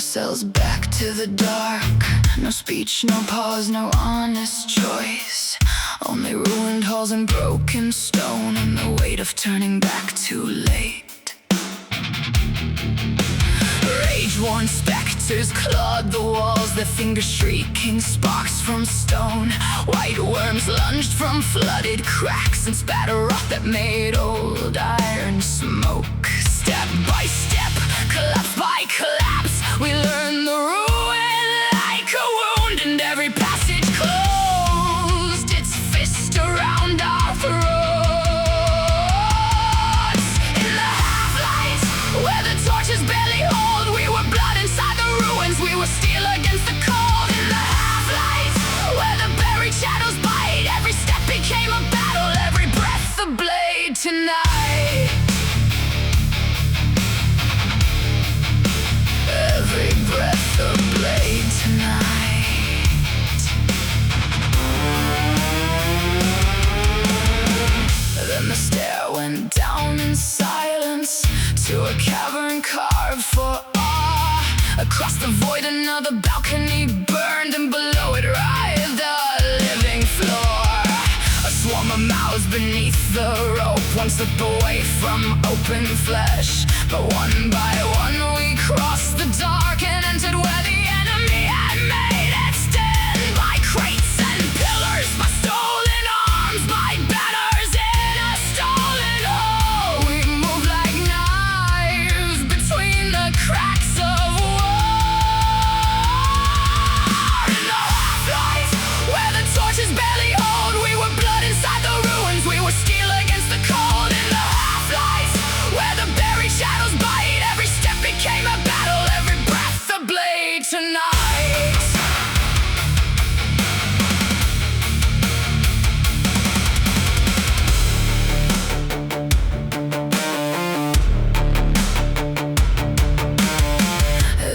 ourselves back to the dark. No speech, no pause, no honest choice. Only ruined halls and broken stone, and the weight of turning back too late. Rage-worn specters clawed the walls, their fingers shrieking sparks from stone. White worms lunged from flooded cracks and spat a rot that made old iron smoke. Step by step, collapse by collapse, we learn the ruin like a wound, and every passage closed its fist around our throats. In the half-light, where the torches barely hold, we were blood inside the ruins, we were steel against the cold. In the half-light, where the buried shadows bite, every step became a battle, every breath a blade tonight. Every breath a blade tonight. Then the stair went down in silence to a cavern carved for awe. Across the void another balcony burned, and below it writhed a living floor. A swarm of mouths beneath the rope, one slip away from open flesh. But one by one we crossed the dark and entered where the enemy had made its den. By crates and pillars, by stolen arms, by banners in a stolen hole. We moved like knives between the cracks of war. In the half-light, where the torches barely hold, we were blood inside the ruins, we were steel against the cold. In the half-light, where the buried shadows bite, every step became a battle, every breath a blade tonight.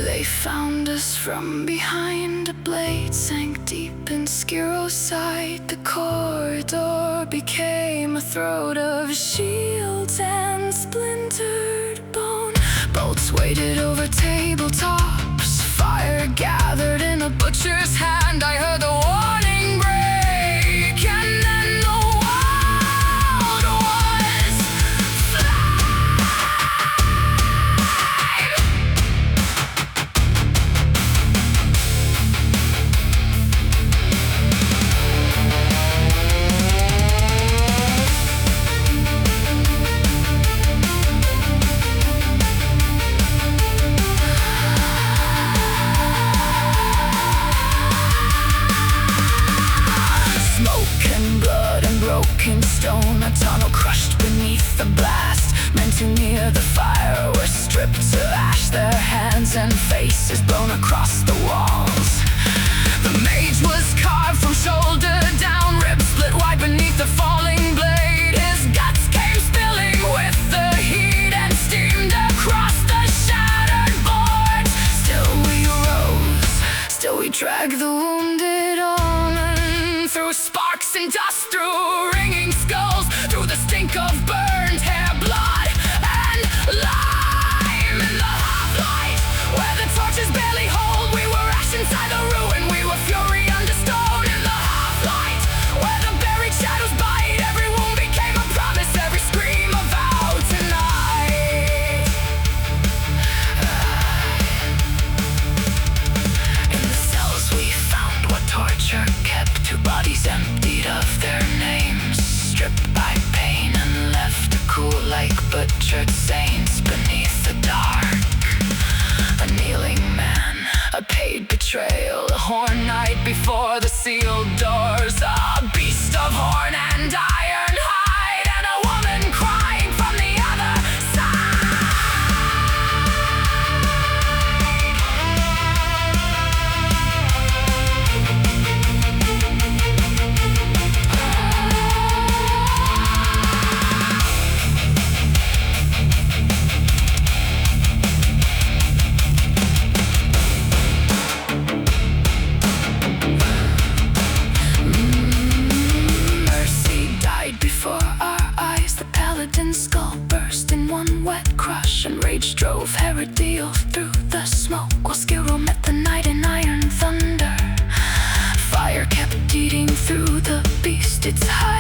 They found us from behind, a blade sank deep in Skiro's side. The corridor became a throat of shields and splintered bone. Bolts waited over tabletops, fire gathered in a butcher's hand. I heard the warning break, and then the world was flame. Broken stone, a tunnel crushed beneath the blast. Men too near the fire were stripped to ash, their hands and faces blown across the walls. The mage was carved from shoulder down, ribs split wide beneath the falling blade. His guts came spilling with the heat and steamed across the shattered boards. Still we rose, still we dragged the wounded on, through sparks and dust, through ringing skulls, through the stink of burned hair, blood and lime. In the half-light, where the torches barely hold, we were ash inside the ruin, we were fury under stone. In the half-light, where the buried shadows bite, every wound became a promise, every scream a vow tonight. In the cells we found what torture kept, two bodies emptied of their names, stripped by pain and left to cool like butchered saints beneath the dark. A kneeling man, a paid betrayal, a horn night before the sealed doors, a beast of horn and iron hide, and a woman crying from the other and rage drove Heresy through the smoke while Skill reached its height.